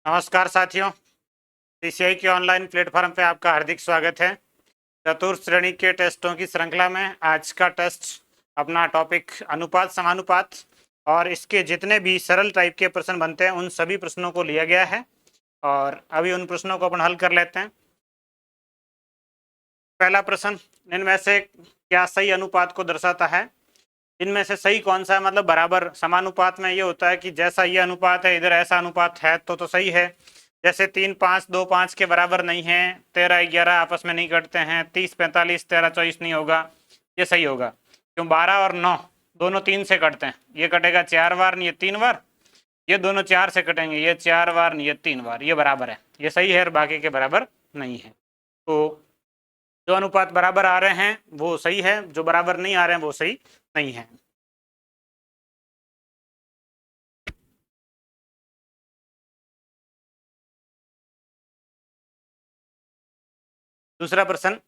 नमस्कार साथियों, सीसीआई के ऑनलाइन प्लेटफॉर्म पे आपका हार्दिक स्वागत है। चतुर्थ श्रेणी के टेस्टों की श्रृंखला में आज का टेस्ट अपना टॉपिक अनुपात समानुपात और इसके जितने भी सरल टाइप के प्रश्न बनते हैं उन सभी प्रश्नों को लिया गया है और अभी उन प्रश्नों को अपन हल कर लेते हैं। पहला प्रश्न, इनमें से क्या सही अनुपात को दर्शाता है? इनमें से सही कौन सा है? मतलब बराबर समानुपात में ये होता है कि जैसा ये अनुपात है इधर ऐसा अनुपात है तो सही है। जैसे 3 5 2 5 के बराबर नहीं है, 13 11 आपस में नहीं कटते हैं, 30 45 13 24 नहीं होगा, ये सही होगा। क्यों? 12 और 9 दोनों 3 से कटते हैं, ये कटेगा 4 बार, ये 3 बार, ये दोनों 4 से कटेंगे, ये 4 बार, ये 3 बार, ये बराबर है, ये सही है और बाकी के बराबर नहीं है। तो जो अनुपात बराबर आ रहे हैं वो सही है, जो बराबर नहीं आ रहे हैं वो सही नहीं है। दूसरा प्रश्न,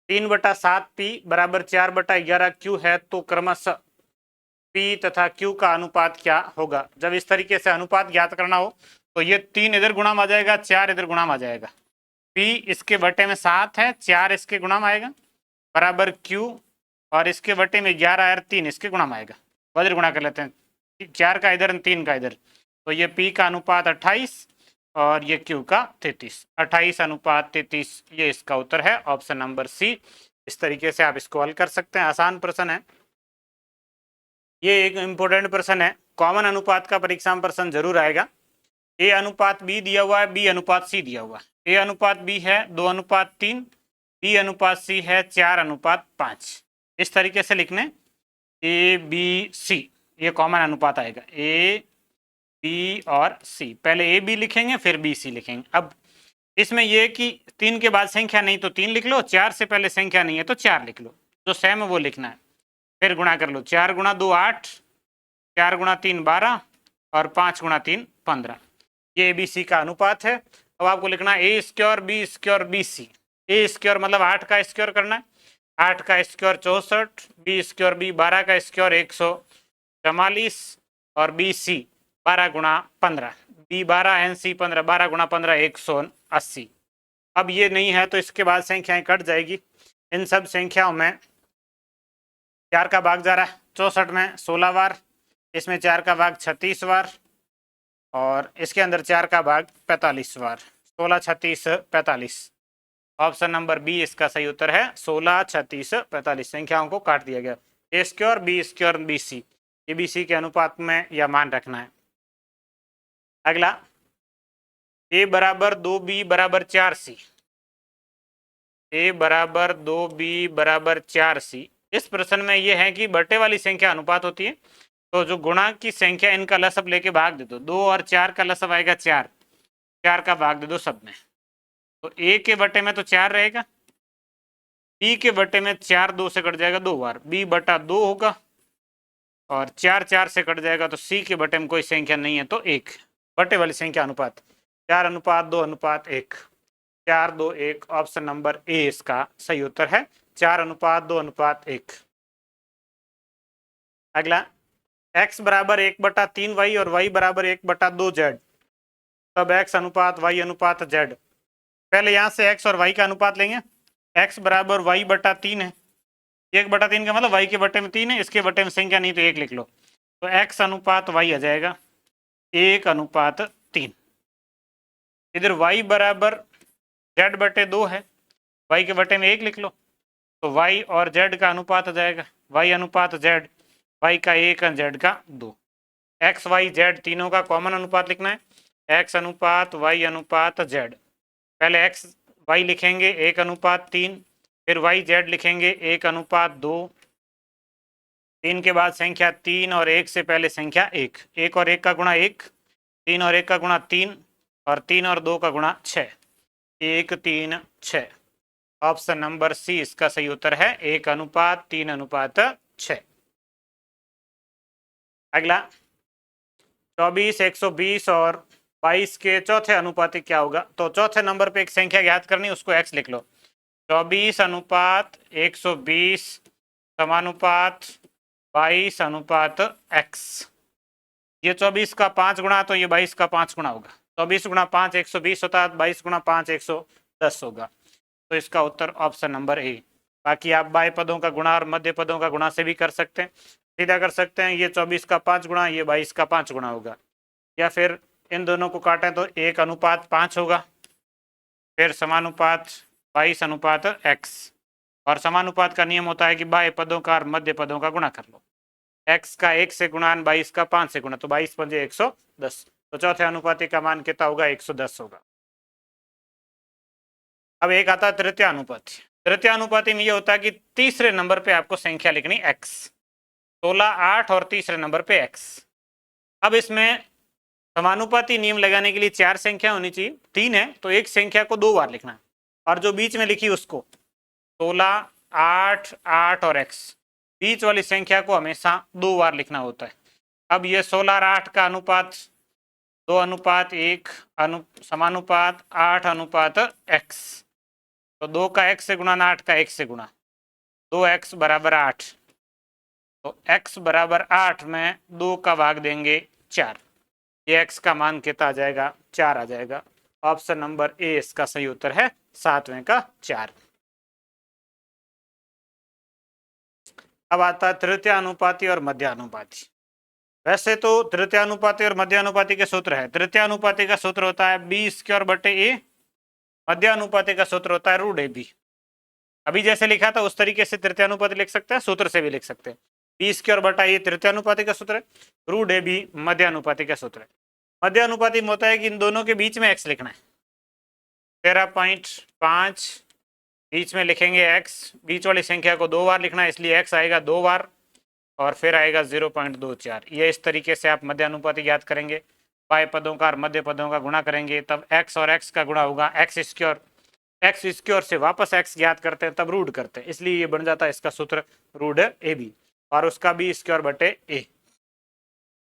3/7 पी बराबर 4/11 क्यू है तो क्रमशः पी तथा क्यू का अनुपात क्या होगा? जब इस तरीके से अनुपात ज्ञात करना हो तो ये 3 इधर गुणा आ जाएगा, 4 इधर गुणा आ जाएगा, पी इसके बटे में 7 है, 4 इसके गुणा में आएगा बराबर क्यू और इसके बटे में 11 है, 3 इसके गुणा में आएगा। वज्र गुणा कर लेते हैं, 4 का इधर 3 का इधर, तो ये पी का अनुपात 28 और ये क्यू का 33, 28 अनुपात 33, ये इसका उत्तर है ऑप्शन नंबर सी। इस तरीके से आप इसको हल कर सकते हैं, आसान प्रश्न है ये, एक इम्पोर्टेंट प्रश्न है। कॉमन अनुपात का परीक्षा में प्रश्न जरूर आएगा। ए अनुपात बी दिया हुआ है, बी अनुपात सी दिया हुआ है, ए अनुपात बी है 2:3, बी अनुपात सी है 4:5, इस तरीके से लिखने ए बी सी, ये कॉमन अनुपात आएगा, ए बी और सी, पहले ए बी लिखेंगे फिर बी सी लिखेंगे। अब इसमें यह कि 3 के बाद संख्या नहीं तो 3 लिख लो, 4 से पहले संख्या नहीं है तो 4 लिख लो, जो सेम है वो लिखना है, फिर गुणा कर लो, 4 गुणा 2 8, 4 गुणा 3 12 और 5 गुणा 3 15, ये ए बी सी का अनुपात है। अब आपको लिखना है A square B square B C, A square मतलब 8 का स्क्वायर करना है, 8 का स्क्वायर 64, बी स्क्वायर बी 12 का स्क्वायर 144 और बी सी 12 गुणा 15, बी 12 एन सी 15, 12 गुणा 15 180। अब ये नहीं है तो इसके बाद संख्याएं कट जाएगी, इन सब संख्याओं में 4 का भाग जा रहा है 64 में 16 बार, इसमें 4 का भाग 36 बार और इसके अंदर 4 का भाग 45 बार, 16 36 45, ऑप्शन नंबर बी इसका सही उत्तर है, 16 36 45 संख्याओं को काट दिया गया। A square B square B C, ये बी सी के अनुपात में यह मान रखना है। अगला, ए बराबर 2b बराबर 4c, ए बराबर 2b बराबर 4c, इस प्रश्न में यह है कि बटे वाली संख्या अनुपात होती है, तो जो गुणा की संख्या इनका लसब लेके भाग दे दो, 2 और 4 का लसब आएगा 4, 4 का भाग दे दो सब में, तो ए के बटे में तो 4 रहेगा, बी के बटे में 4 2 से कट जाएगा 2 बार, बी बटा 2 होगा और 4 4 से कट जाएगा, तो सी के बटे में कोई संख्या नहीं है तो 1, बटे वाली संख्या अनुपात 4:2:1, 4:2:1, ऑप्शन नंबर ए इसका सही उत्तर है, 4:2:1। अगला, x बराबर 1/3y और y बराबर 1/2z, तब x अनुपात y अनुपात z। पहले यहाँ से x और y का अनुपात लेंगे, x बराबर y/3 है, 1/3 का मतलब y के बटे में 3 है, इसके बटे में संख्या नहीं तो 1 लिख लो, तो x अनुपात y आ जाएगा 1:3। इधर y बराबर z/2 है, y के बटे में 1 लिख लो, तो y और z का अनुपात आ जाएगा y अनुपात z, y का 1 और z का 2, x y z तीनों का कॉमन अनुपात लिखना है, x अनुपात y अनुपात z, पहले x y लिखेंगे 1:3, फिर y z लिखेंगे 1:2, 3 के बाद संख्या 3 और 1 से पहले संख्या 1, 1 और 1 का गुणा 1, 3 और 1 का गुणा 3 और 3 और 2 का गुणा 6, 1 3 6, ऑप्शन नंबर सी इसका सही उत्तर है, 1:3:6। अगला, 24 120 और 22 के चौथे अनुपातिक क्या होगा? तो चौथे नंबर पे एक संख्या ज्ञात करनी, उसको x लिख लो, 24:120 समानुपात 22:x, ये 24 का 5 गुणा तो ये 22 का 5 गुणा होगा, 24 गुणा 5 120 होता है, 22 गुणा 5 110 होगा। तो इसका उत्तर ऑप्शन नंबर ए। बाकी आप बाह्य पदों का गुणा और मध्य पदों का गुणा से भी कर सकते हैं, सीधा कर सकते हैं। ये 24 का 5 गुणा, ये 22 का 5 गुणा होगा, या फिर इन दोनों को काटें तो 1:5 होगा, फिर समानुपात 22 अनुपात x, और समानुपात का नियम होता है कि बाह्य पदों का और मध्य पदों का गुणा कर लो। x का 1 से गुणा, 22 का 5 से गुणा, तो 22 पंजे 110, तो चौथे अनुपाति का मान कितना होगा? 110 होगा। अब एक आता है तृतीय अनुपाति। तृतीय अनुपाति में ये होता है कि तीसरे नंबर पे आपको संख्या लिखनी x, 16, 8 और तीसरे नंबर पे x। अब इसमें समानुपाती नियम लगाने के लिए 4 संख्या होनी चाहिए, 3 है तो एक संख्या को 2 बार लिखना है, और जो बीच में लिखी उसको 16, 8, 8 और x, बीच वाली संख्या को हमेशा 2 बार लिखना होता है। अब ये 16 और 8 का अनुपात 2:1 समानुपात 8 x, तो 2 का x से गुणा, 8 का 1 से गुणा, 2x बराबर 8, तो x बराबर 8 में 2 का भाग देंगे 4, ये x का मान कितना आ जाएगा? 4 आ जाएगा। ऑप्शन नंबर ए इसका सही उत्तर है, 7वें का 4। अब आता है तृतीय अनुपाति और मध्य अनुपाति। वैसे तो तृतीय अनुपाति और मध्य अनुपाति के सूत्र है। तृतीय अनुपाति का सूत्र होता है b²/a, मध्य अनुपाति का सूत्र होता है √ab। अभी जैसे लिखा था उस तरीके से तृतीय अनुपाति लिख सकते हैं, सूत्र से भी लिख सकते हैं। b² तृतीय अनुपाति का सूत्र है, √ab मध्य अनुपाति का सूत्र है। मध्य अनुपाति में होता है कि इन दोनों के बीच में x लिखना है, 13.5 बीच में लिखेंगे x, बीच वाली संख्या को 2 बार लिखना है, इसलिए x आएगा 2 बार, और फिर आएगा 0.24। ये इस तरीके से आप मध्य अनुपाति ज्ञात करेंगे। बाह्य पदों का और मध्य पदों का गुणा करेंगे, तब x और x का गुणा होगा x² से वापस x ज्ञात करते हैं, तब रूट करते हैं, इसलिए ये बन जाता है इसका सूत्र √ab, और उसका b²/a।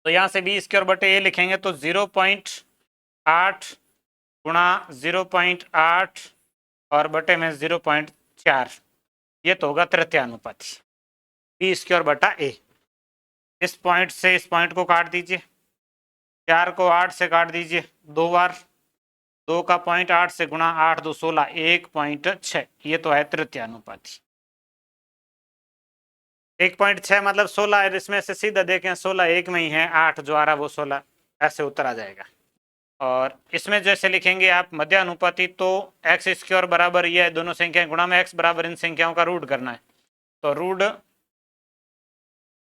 तो यहाँ से b²/a लिखेंगे तो 0.8 गुणा 0.8 और बटे में 0.4, ये तो होगा तृतीय अनुपाति b²/a। इस पॉइंट से इस पॉइंट को काट दीजिए, 4 को 8 से काट दीजिए 2 बार, 2 का पॉइंट 8 से गुणा, 8 2 16, 1.6, ये तो है तृतीय अनुपाति। 1.6 मतलब 16 है, इसमें से सीधा देखें 16 एक में ही है, 8 जो आ रहा वो 16, ऐसे उत्तर आ जाएगा। और इसमें जैसे लिखेंगे आप मध्य अनुपाति, तो x² बराबर ये दोनों संख्याएं गुणा में x बराबर इन संख्याओं का रूट करना है, तो रूट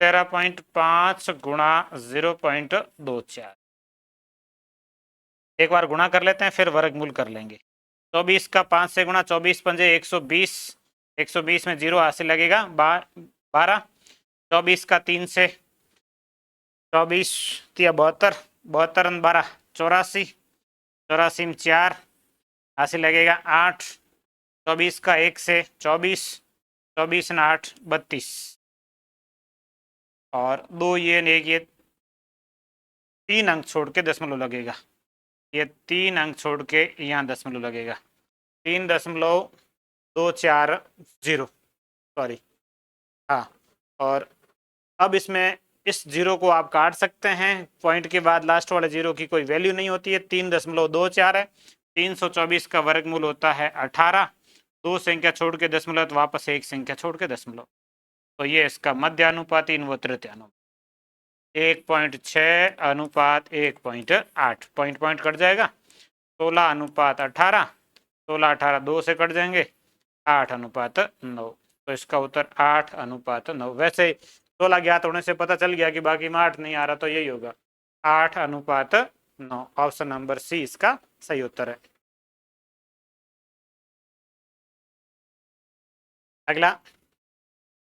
13.5 गुणा 0.24, एक बार गुणा कर लेते हैं फिर वर्गमूल कर लेंगे। 24 का 5 से गुणा, 24 पंजे 120, 120 में 0 हासिल लगेगा 12, 24 का 3 से 24 तिया 72, 72 और 12 84, 84 में 4 हासिल लगेगा 8, 24 का 1 से 24, 24 और 8 32, और 2 ये एक, ये 3 अंक छोड़ के दशमलव लगेगा, ये 3 अंक छोड़ के यहाँ दशमलव लगेगा, 3.240, सॉरी हाँ। और अब इसमें इस 0 को आप काट सकते हैं, पॉइंट के बाद लास्ट वाले 0 की कोई वैल्यू नहीं होती है, 3.24 है। 324 का वर्गमूल होता है 18, 2 संख्या छोड़ के दशमलव, तो वापस एक संख्या छोड़ के दशमलव, तो ये इसका मध्य अनुपाति व तृतीय अनुपात 1.6 अनुपात 1.8, पॉइंट कट जाएगा, 16:18, 16 18 2 से कट जाएंगे, 8:9, तो इसका उत्तर 8:9। वैसे 16 ज्ञात होने से पता चल गया कि बाकी में 8 नहीं आ रहा, तो यही होगा 8:9। ऑप्शन नंबर सी इसका सही उत्तर है। अगला,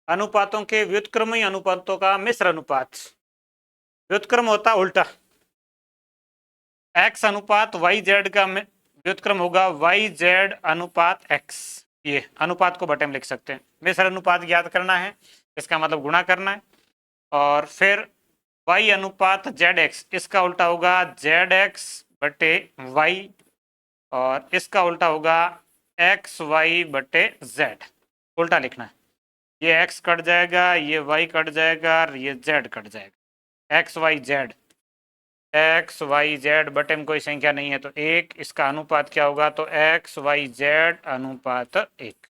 अनुपातों के व्युत्क्रमी अनुपातों का मिश्र अनुपात। व्युत्क्रम होता उल्टा, x अनुपात yz का व्युत्क्रम होगा yz अनुपात x, ये अनुपात को बटे में लिख सकते हैं। मिश्र अनुपात ज्ञात करना है, इसका मतलब गुणा करना है, और फिर y अनुपात zx, इसका उल्टा होगा zx बटे y, और इसका उल्टा होगा xy बटे z, उल्टा लिखना है। ये x कट जाएगा, ये y कट जाएगा, और ये z कट जाएगा, x y z, X Y Z बटे में कोई संख्या नहीं है तो एक, इसका अनुपात क्या होगा, तो एक्स वाई जेड अनुपात एक।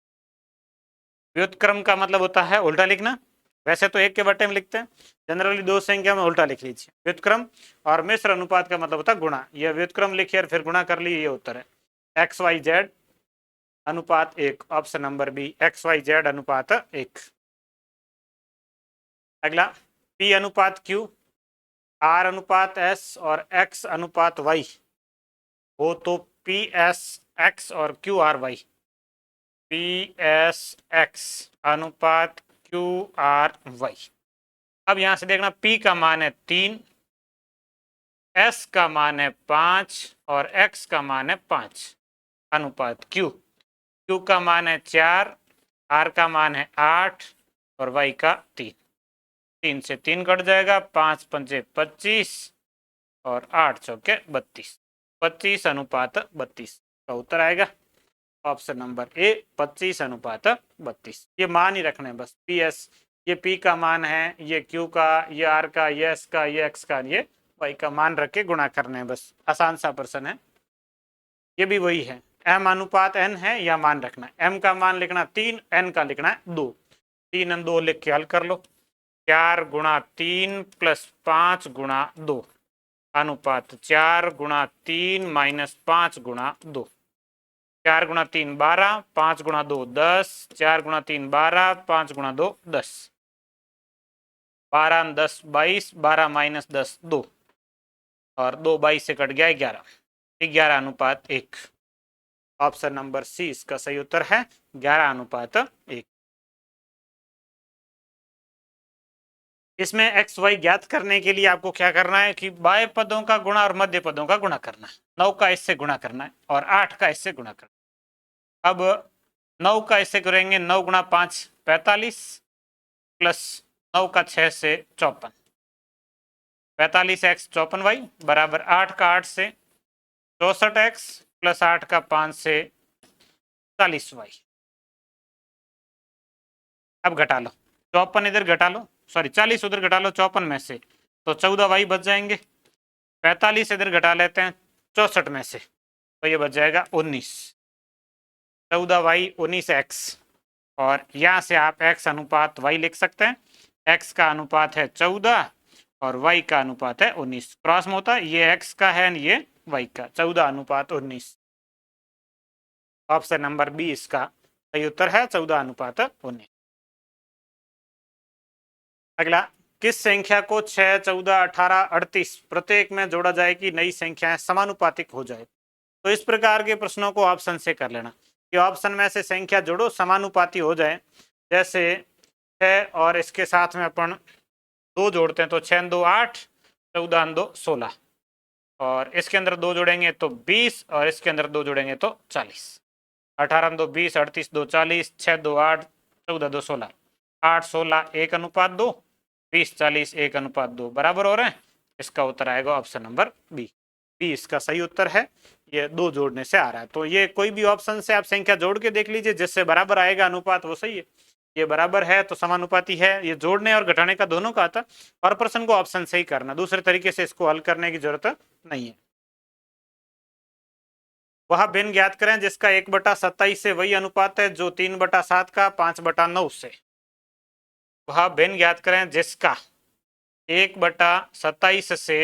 व्युत्क्रम का मतलब होता है उल्टा लिखना, वैसे तो एक के बटे में लिखते हैं, जनरली दो संख्या में उल्टा लिख लीजिए व्युत्क्रम। और मिश्र अनुपात का मतलब होता है गुणा, यह व्युत्क्रम लिखिए और फिर गुणा कर लीजिए, ये उत्तर है एक्स वाई जेड अनुपात एक, option number B X Y Z अनुपात एक। अगला पी अनुपात क्यू, आर अनुपात एस और एक्स अनुपात वाई हो तो पी एस एक्स और Q R Y, P S X अनुपात क्यू आर वाई। अब यहां से देखना P का मान है 3, S का मान है 5 और X का मान है 5 अनुपात Q, Q का मान है 4, R का मान है 8 और Y का 3। 3 से 3 कट जाएगा, 5 पंचे 25 और 8 चौके 32, 25 अनुपात 32 का उत्तर आएगा ऑप्शन नंबर ए 25 अनुपात 32। ये मान ही रखने हैं बस, पी एस, ये पी का मान है, ये क्यू का, ये आर का, ये एस का, ये एक्स का, ये वाई का मान रख के गुणा करने हैं बस, आसान सा प्रश्न है। ये भी वही है, एम अनुपात एन है या मान रखना है, एम का मान लिखना 3, एन का लिखना है 2, 3 एन 2 लिख के हल कर लो, 4 गुणा 3 प्लस 5 गुणा 2 अनुपात 4 गुणा 3 माइनस 5 गुणा 2, 4 गुणा 3 12, 5 गुणा 2 10, 4 गुणा 3 12, 5 गुणा 2 10, 12 10 22, 12 माइनस 10 2 और 2 22 से कट गया 11, 11 अनुपात 1, ऑप्शन नंबर सी इसका सही उत्तर है 11 अनुपात 1। इसमें एक्स वाई ज्ञात करने के लिए आपको क्या करना है कि बाह्य पदों का गुणा और मध्य पदों का गुणा करना है, 9 का इससे गुणा करना है और 8 का इससे गुणा करना है। अब 9 का इससे करेंगे, 9 गुणा 5 45 प्लस 9 का 6 से 54, 45 एक्स 54 वाई बराबर 8 का 8 से 64 एक्स प्लस 8 का 5 से 40 वाई। अब घटा लो, 54 इधर घटा लो, सॉरी 40 उधर घटा लो 54 में से, तो 14 वाई बच जाएंगे, 45 इधर घटा लेते हैं 64 में से, तो ये बच जाएगा 19, 14 वाई 19 एक्स, और यहाँ से आप x अनुपात y लिख सकते हैं, x का अनुपात है 14 और y का अनुपात है 19, क्रॉस में होता है, ये x का है ये y का, 14 अनुपात 19, ऑप्शन नंबर बी इसका सही उत्तर है 14 अनुपात 19। अगला, किस संख्या को 6 14 18 38 प्रत्येक में जोड़ा जाए कि नई संख्याएं समानुपातिक हो जाए। तो इस प्रकार के प्रश्नों को ऑप्शन से कर लेना कि ऑप्शन में से संख्या जोड़ो समानुपाती हो जाए, जैसे 6 और इसके साथ में अपन 2 जोड़ते हैं तो 6 2 8, 14 2 16, और इसके अंदर 2 जोड़ेंगे तो 20 और इसके अंदर 2 जोड़ेंगे तो 40, 18 2 20, 38 2 40, 6 2 8, 14 2 16, 8 16 1 अनुपात 2, 20 40 1 अनुपात 2 बराबर हो रहे हैं, इसका उत्तर आएगा ऑप्शन नंबर बी, बी इसका सही उत्तर है, ये 2 जोड़ने से आ रहा है। तो ये कोई भी ऑप्शन से आप संख्या जोड़ के देख लीजिए, जिससे बराबर आएगा अनुपात वो सही है, ये बराबर है तो समानुपाती है, ये जोड़ने और घटाने का दोनों का आता, और प्रश्न को ऑप्शन से ही करना, दूसरे तरीके से इसको हल करने की जरूरत नहीं है। वह भिन्न ज्ञात करें जिसका 1/27 से वही अनुपात है जो 3/7 का 5/9 से। वह भिन्न ज्ञात करें जिसका 1/27 से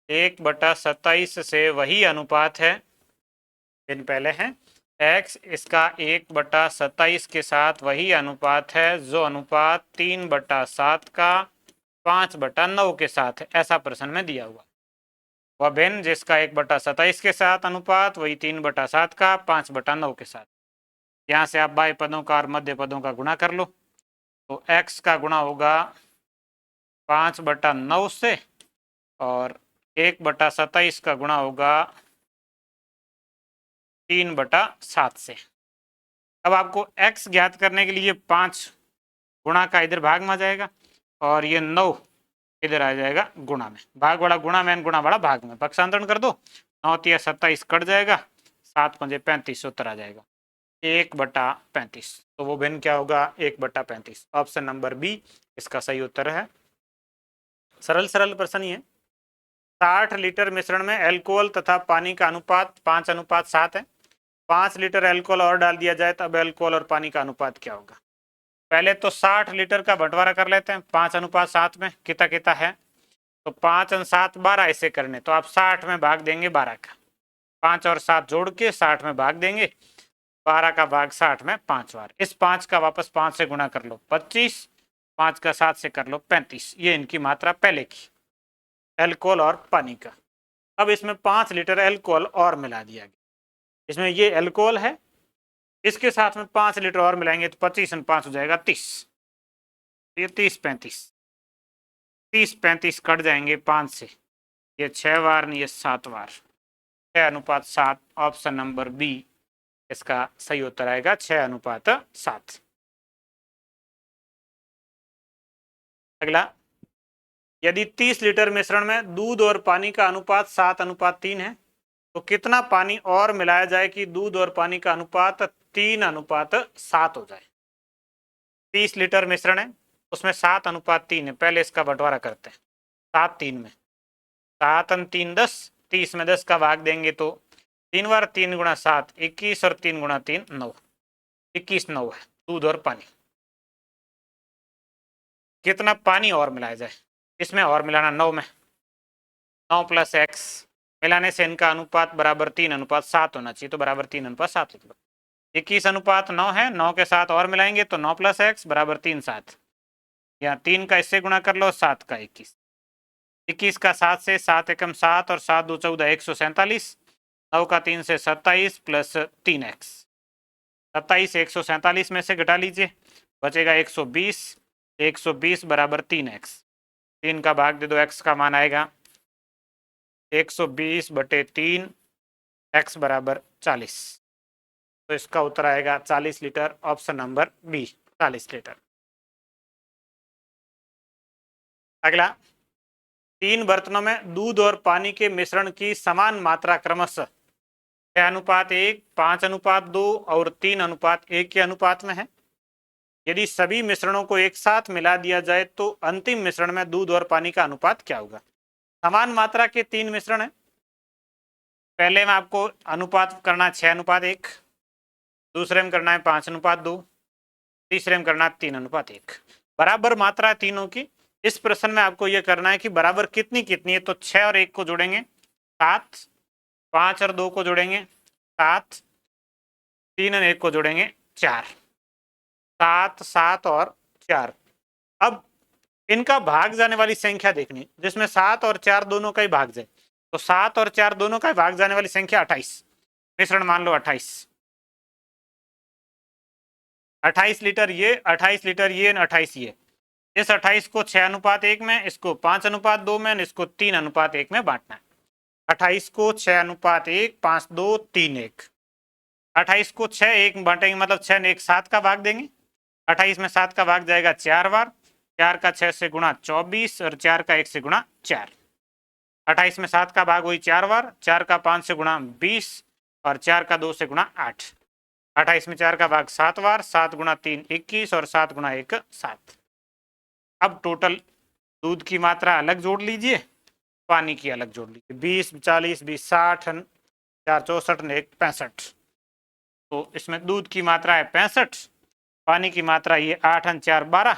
1/27 से वही अनुपात है, भिन्न पहले है, x इसका 1/27 के साथ वही अनुपात है जो अनुपात 3/7 का 5/9 के साथ है, ऐसा प्रश्न में दिया हुआ। वह भिन्न जिसका 1/27 के साथ अनुपात वही 3/7 का 5/9 के साथ। यहाँ से आप बाह्य पदों का और मध्य पदों का गुणा कर लो, तो x का गुणा होगा 5/9 से और 1/27 का गुणा होगा 3/7 से। अब आपको x ज्ञात करने के लिए 5 गुणा का इधर भाग में आ जाएगा और ये 9 इधर आ जाएगा गुणा में, भाग बड़ा गुणा में, गुणा बड़ा भाग में, पक्षांतरण कर दो, 9 3 27 कट जाएगा, 7 5 35 उत्तर आ जाएगा 1/35, तो वो भिन्न क्या होगा 1/35, ऑप्शन नंबर बी इसका सही उत्तर है। सरल सरल प्रश्न ही है। 60 लीटर मिश्रण में अल्कोहल तथा पानी का अनुपात 5:7 है। 5 लीटर अल्कोहल और डाल दिया जाए तब अल्कोहल और पानी का अनुपात क्या होगा? पहले तो 60 लीटर का बंटवारा कर लेते हैं 5:7 में, कितना कितना है तो 5 और 7 12 ऐसे करने, तो आप 60 में भाग देंगे 12 का, 5 और 7 जोड़ के 60 में भाग देंगे, 12 का भाग 60 में 5 बार। इस 5 का वापस 5 से गुणा कर लो 25, 5 का 7 से कर लो 35। ये इनकी मात्रा पहले की अल्कोहल और पानी का। अब इसमें 5 लीटर अल्कोहल और मिला दिया गया, इसमें ये अल्कोहल है, इसके साथ में 5 लीटर और मिलाएंगे तो 25 और 5 हो जाएगा 30। ये 30-35 कट जाएंगे 5 से, ये 6 बार नहीं, ये 7 बार, 6:7। ऑप्शन नंबर बी इसका सही उत्तर आएगा 6:7। अगला, यदि 30 लीटर मिश्रण में दूध और पानी का अनुपात 7:3 है तो कितना पानी और मिलाया जाए कि दूध और पानी का अनुपात 3:7 हो जाए? 30 लीटर मिश्रण है, उसमें 7:3 है। पहले इसका बंटवारा करते हैं 7-3 में, 7 और 3 10, 30 में 10 का भाग देंगे तो 3 बार 3 गुणा 7 21 और 3 गुणा 3 9, 21 9 है दूध और पानी। कितना पानी और मिलाया जाए? इसमें और मिलाना 9 में, 9 + x मिलाने से इनका अनुपात बराबर 3:7 होना चाहिए, तो बराबर 3:7 लिख लो। 21:9 है, 9 के साथ और मिलाएंगे तो 9 + x बराबर 3 7, या 3 का इससे गुणा कर लो, 7 का 21, 21 का 7 से, 7 एकम 7 और 7 2 14 147, 9 का 3 से 27 + 3x, 27 147 में से घटा लीजिए, बचेगा 120, 120 बराबर 3x, 3 का भाग दे दो, x का मान आएगा 120/3, x बराबर 40, तो इसका उत्तर आएगा 40 litre. Option number B 40 litre. अगला, 3 बर्तनों में दूध और पानी के मिश्रण की समान मात्रा क्रमशः 6:1, 5:2 और 3:1 के अनुपात में है। यदि सभी मिश्रणों को एक साथ मिला दिया जाए तो अंतिम मिश्रण में दूध और पानी का अनुपात क्या होगा? समान मात्रा के 3 मिश्रण है, पहले में आपको अनुपात करना 6:1, दूसरे में करना है 5:2, तीसरे में करना है 3:1। बराबर मात्रा है तीनों की। इस प्रश्न में आपको यह करना है कि बराबर कितनी कितनी है, तो 6 और 1 को जोड़ेंगे 7, 5 और 2 को जोड़ेंगे 7, 3 और 1 को जोड़ेंगे 4, 7 7 और 4। अब इनका भाग जाने वाली संख्या देखनी, जिसमें 7 और 4 दोनों का ही भाग जाए, तो 7 और 4 दोनों का ही भाग जाने वाली संख्या 28, मिश्रण मान लो 28, 28 लीटर ये, 28 लीटर ये, 28 ये। इस 28 को 6:1 में, इसको 5:2 में, इसको 3:1 में बांटना है। 28 को 6:1, 5 2 3 1, 28 को 6 1 बांटेंगे, मतलब 6 ने 1 7 का भाग देंगे, 28 में 7 का भाग जाएगा 4 बार, 4 का 6 से गुणा 24 और 4 का 1 से गुणा 4, 28 में 7 का भाग हुई 4 बार, 4 का 5 से गुणा 20 और 4 का 2 से गुणा 8, 28 में 4 का भाग 7 बार, 7 गुणा 3 21 और 7 गुणा 1 7। अब टोटल दूध की मात्रा अलग जोड़ लीजिए, पानी की अलग जोड़ लीजिए, 20 40 20 60, 4 64 1 65, तो इसमें दूध की मात्रा है 65, पानी की मात्रा ये 8 और 4 12,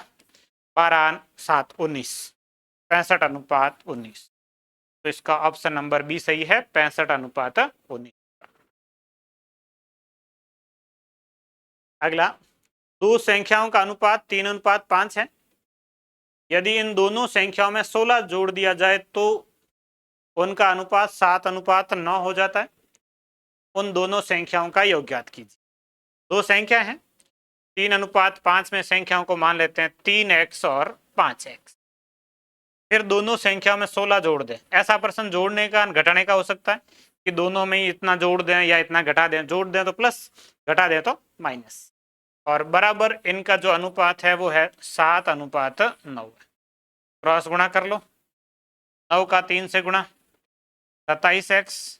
12 और 7 19, 65:19, तो इसका ऑप्शन नंबर बी सही है 65:19। अगला, दो संख्याओं का अनुपात 3:5 है। यदि इन दोनों संख्याओं में 16 जोड़ दिया जाए तो उनका अनुपात 7:9 हो जाता है। उन दोनों संख्याओं का योग ज्ञात कीजिए। दो संख्या है, 3:5 में संख्याओं को मान लेते हैं 3x और 5x, फिर दोनों संख्याओं में 16 जोड़ दें। ऐसा प्रश्न जोड़ने का घटाने का हो सकता है कि दोनों में ही इतना जोड़ दें या इतना घटा दें, जोड़ दें तो प्लस, घटा दें तो माइनस, और बराबर इनका जो अनुपात है वो है 7:9 है। क्रॉस गुणा कर लो, 9 का 3 से गुणा 27x,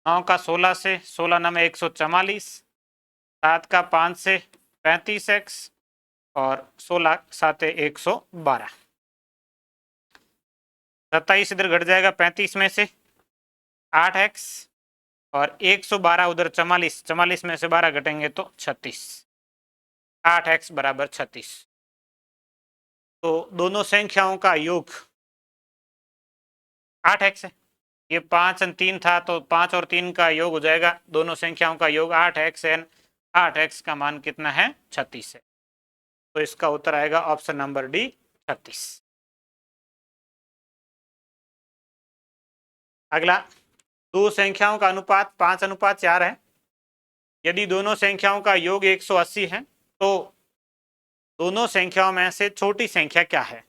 9 का 16 से, 16 9 में 144, 7 का 5 से 35x और 16 7 112। 27 इधर घट जाएगा 35 में से 8x और 112 उधर 44 में से 12 घटेंगे तो 36, 8x बराबर 36। तो दोनों संख्याओं का योग 8x है। ये 5 और 3 था तो 5 और 3 का योग हो जाएगा, दोनों संख्याओं का योग 8x है। 8x का मान कितना है? 36 है। तो इसका उत्तर आएगा ऑप्शन नंबर डी 36। अगला, दो संख्याओं का अनुपात 5:4 है। यदि दोनों संख्याओं का योग 180 है तो दोनों संख्याओं में से छोटी संख्या क्या है?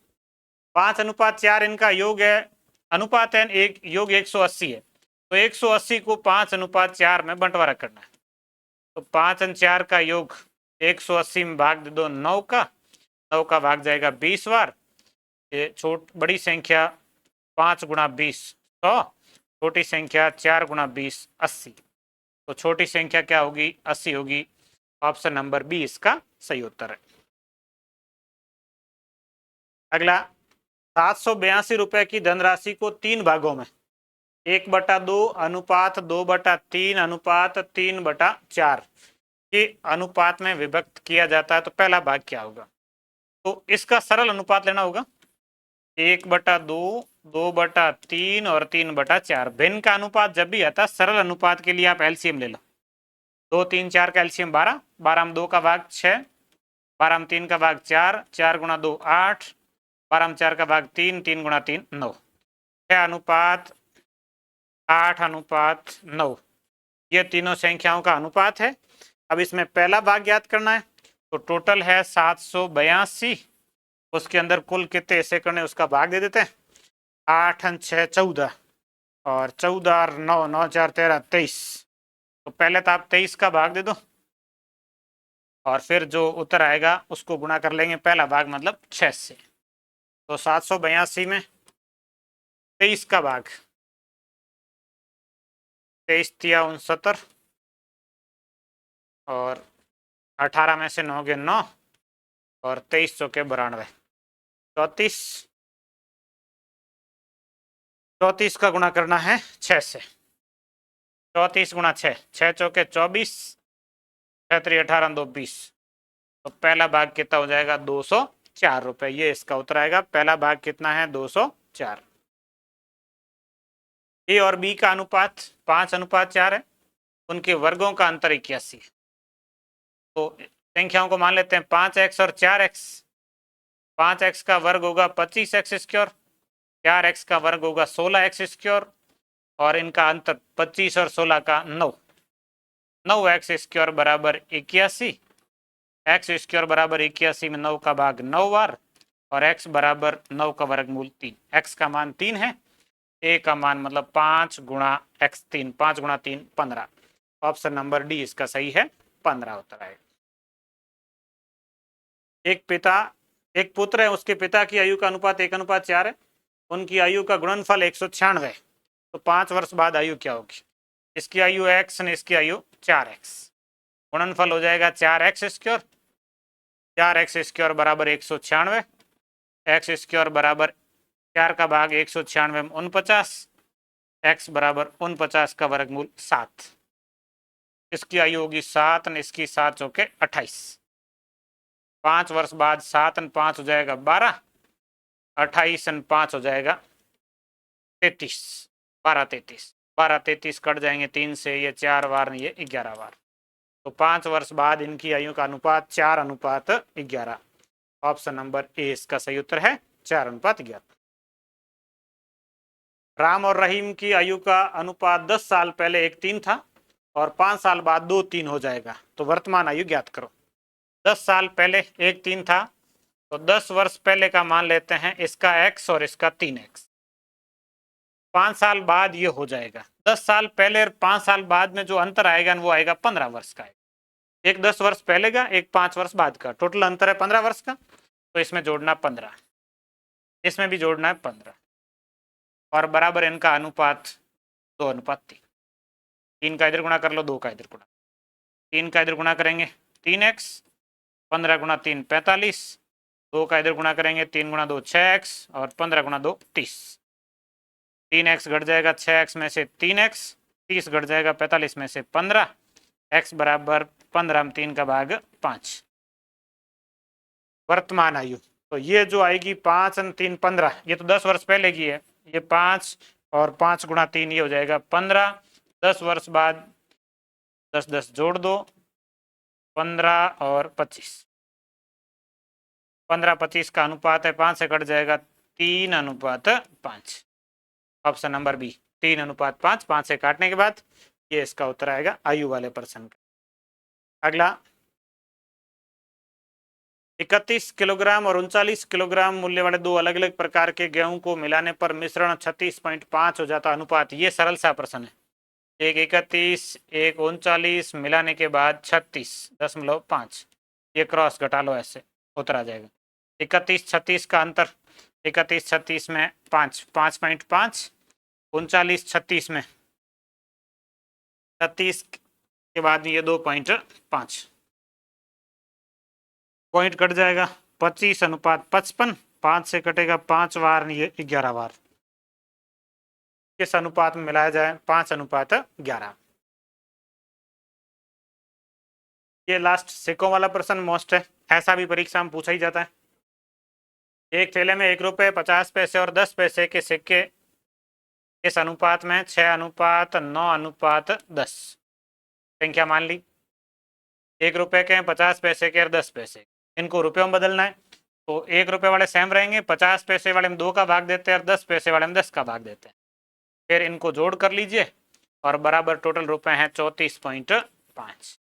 5:4 इनका योग है, अनुपात है, एक योग 180 है। तो 180 को 5:4 में बंटवारा करना है। तो 5 और 4 का योग 180 में भाग दे दो 9 का, 9 का भाग जाएगा 20 बार। ये बड़ी संख्या 5 गुणा 20 100, छोटी संख्या 4 गुणा 20 80। तो छोटी संख्या क्या होगी? 80 होगी। ऑप्शन नंबर बी इसका सही उत्तर है। अगला, 782 रुपए की धनराशि को 3 भागों में 1/2 अनुपात 2/3 अनुपात 3/4 के अनुपात में विभक्त किया जाता है तो पहला भाग क्या होगा? तो इसका सरल अनुपात लेना होगा। 1/2, 2/3 और 3/4। भिन्न का अनुपात जब भी आता है सरल अनुपात के लिए आप एलसीएम ले लो। 2, 3, 4 का एलसीएम 12, 12 में 2 का भाग 6, 12 में 3 का भाग 4, 4 गुणा 2 8, 12 में 4 का भाग 3, 3 गुणा 3 9। 6:8:9 ये तीनों संख्याओं का अनुपात है। अब इसमें पहला भाग ज्ञात करना है। तो टोटल है 782, उसके अंदर कुल कितने ऐसे करने उसका भाग दे देते हैं। 8 और 6 14 और 14 और 9 9 4 13 23। तो पहले तो आप 23 का भाग दे दो और फिर जो उत्तर आएगा उसको गुणा कर लेंगे पहला भाग मतलब 6 से। तो 782 में 23 का भाग, 23 तिया 69 और 18 में से 9 गए 9 और 23 चौके 92, 34 का गुणा करना है 6 से। 34 गुणा 6, 6 चौके 24, 6 3 18 2 20। तो पहला भाग कितना हो जाएगा? 204 रुपए। ये इसका उत्तर आएगा। पहला भाग कितना है? 204। ए और बी का अनुपात 5:4 है, उनके वर्गों का अंतर 81 है। तो संख्याओं को मान लेते हैं 5x और 4x। 5x का वर्ग होगा 25x स्क्वायर, 4x का वर्ग होगा 16x स्क्वायर और इनका अंतर 25 और 16 का 9। 9x स्क्वायर बराबर 81, x स्क्वायर बराबर 81 में 9 का भाग 9 बार और x बराबर 9 का वर्गमूल 3। x का मान 3 है, a का मान मतलब 5 गुणा x 3, 5 गुणा 3 15। ऑप्शन नंबर डी इसका सही है, 15 उत्तर आएगा। एक पुत्र है, उसके पिता की आयु का अनुपात 1:4 है। उनकी आयु का गुणनफल 196 है। तो 5 वर्ष बाद आयु क्या होगी? इसकी आयु x ने इसकी आयु 4x, गुणनफल हो जाएगा 4x स्क्वायर। 4x स्क्वायर बराबर 196, x स्क्वायर बराबर 4 का भाग 196 में 49, x बराबर 49 का वर्गमूल 7। इसकी आयु होगी 7 और इसकी 7 चौके 28। 5 वर्ष बाद 7 और 5 हो जाएगा 12, 28 और 5 हो जाएगा 33, 12 33, 12 33 कट जाएंगे 3 से, ये 4 बार, ये 11 बार। तो 5 वर्ष बाद इनकी आयु का अनुपात 4:11। ऑप्शन नंबर ए इसका सही उत्तर है, 4:11। राम और रहीम की आयु का अनुपात 10 साल पहले 1:3 था और 5 साल बाद 2:3 हो जाएगा। तो वर्तमान आयु ज्ञात करो। 10 साल पहले 1:3 था तो 10 वर्ष पहले का मान लेते हैं, इसका x और इसका 3x। 5 साल बाद ये हो जाएगा। 10 साल पहले और 5 साल बाद में जो अंतर आएगा वो आएगा 15 वर्ष का। एक 10 वर्ष पहले का, एक 5 वर्ष बाद का, टोटल अंतर है 15 वर्ष का। तो इसमें जोड़ना 15, इसमें भी जोड़ना है 15 और बराबर इनका अनुपात 2:3। 3 का इधर गुणा कर लो, 2 का इधर गुणा, 3 का इधर गुणा करेंगे 3x, 15 गुणा 3 45, 2 का इधर गुणा करेंगे 3 गुणा 2 6x और 15 गुणा 2 30। 3x घट जाएगा 6x में से 3x, 30 घट जाएगा 45 में से 15, x बराबर 15 में 3 का भाग 5। वर्तमान आयु तो ये जो आएगी 5 और 3 15, ये तो 10 वर्ष पहले की है। ये 5 और 5 गुणा 3 ये हो जाएगा 15। 10 वर्ष बाद 10 10 जोड़ दो, 15 और 25, 15 25 का अनुपात है 5 से कट जाएगा 3:5। Option number B 3:5। 5 से काटने के बाद ये इसका उत्तर आएगा आयु वाले पर्सन का। अगला 31 किलोग्राम और 39 किलोग्राम मूल्य वाले दो अलग अलग प्रकार के गेहूं को मिलाने पर मिश्रण 36.5 हो जाता अनुपात। ये सरल सा प्रश्न है। एक 31 एक 39 मिलाने के बाद 36.5, ये क्रॉस घटा लो, ऐसे उत्तर आ जाएगा। 31 36 का अंतर, 31 36 में 5 5.5, 39 36 में 36 के बाद ये 2.5, पॉइंट कट जाएगा 25:55। 5 से कटेगा 5 बार, ये 11 बार। किस अनुपात में मिलाया जाए? 5:11। ये लास्ट सिक्कों वाला प्रश्न मोस्ट है, ऐसा भी परीक्षा में पूछा ही जाता है। एक थैले में 1 रुपये 50 पैसे और 10 पैसे के सिक्के इस अनुपात में 6:9:10 संख्या मान ली। 1 रुपये के 50 पैसे के और 10 पैसे, इनको रुपयों में बदलना है। तो 1 रुपये वाले सेम रहेंगे, 50 पैसे वाले में 2 का भाग देते हैं और 10 पैसे वाले में 10 का भाग देते हैं। फिर इनको जोड़ कर लीजिए और बराबर टोटल रुपए हैं 34.5।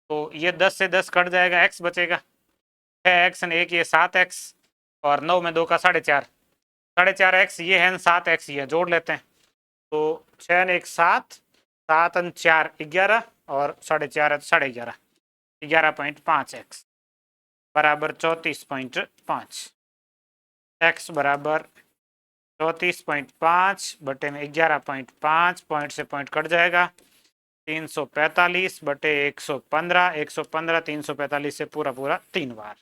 तो ये 10 से 10 कट जाएगा, x बचेगा 6x और 1 ये 7x और 9 में 2 का 4.5, 4.5x ये है 7x ये जोड़ लेते हैं। तो 6 और 1 7, 7 और 4 11 और 4.5 11.5, 11.5x बराबर 34.5। x बराबर 34.5 बटे में 11.5, पॉइंट से पॉइंट कट जाएगा 345 बटे 115, 115 345 से पूरा पूरा 3 बार।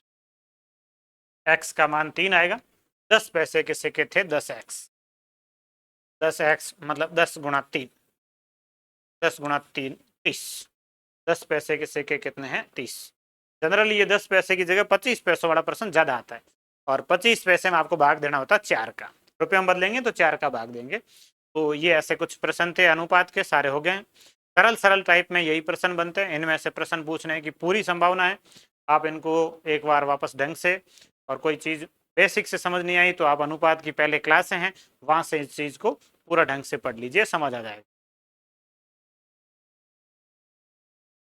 x का मान 3 आएगा। 10 पैसे के सिक्के थे 10x, 10x मतलब 10 गुणा 3, 10 गुणा 3 30। 10 पैसे के सिक्के कितने हैं? 30। जनरली ये 10 पैसे की जगह 25 पैसों वाला प्रश्न ज़्यादा आता है और 25 पैसे में आपको भाग देना होता है 4 का। रुपये में बदलेंगे तो 4 का भाग देंगे। तो ये ऐसे कुछ प्रश्न थे अनुपात के, सारे हो गए। सरल सरल टाइप में यही प्रश्न बनते हैं। इनमें से प्रश्न पूछने की पूरी संभावना है। आप इनको एक बार वापस ढंग से, और कोई चीज़ बेसिक से समझ नहीं आई तो आप अनुपात की पहले क्लासें हैं वहाँ से इस चीज़ को पूरा ढंग से पढ़ लीजिए, समझ आ जाएगा।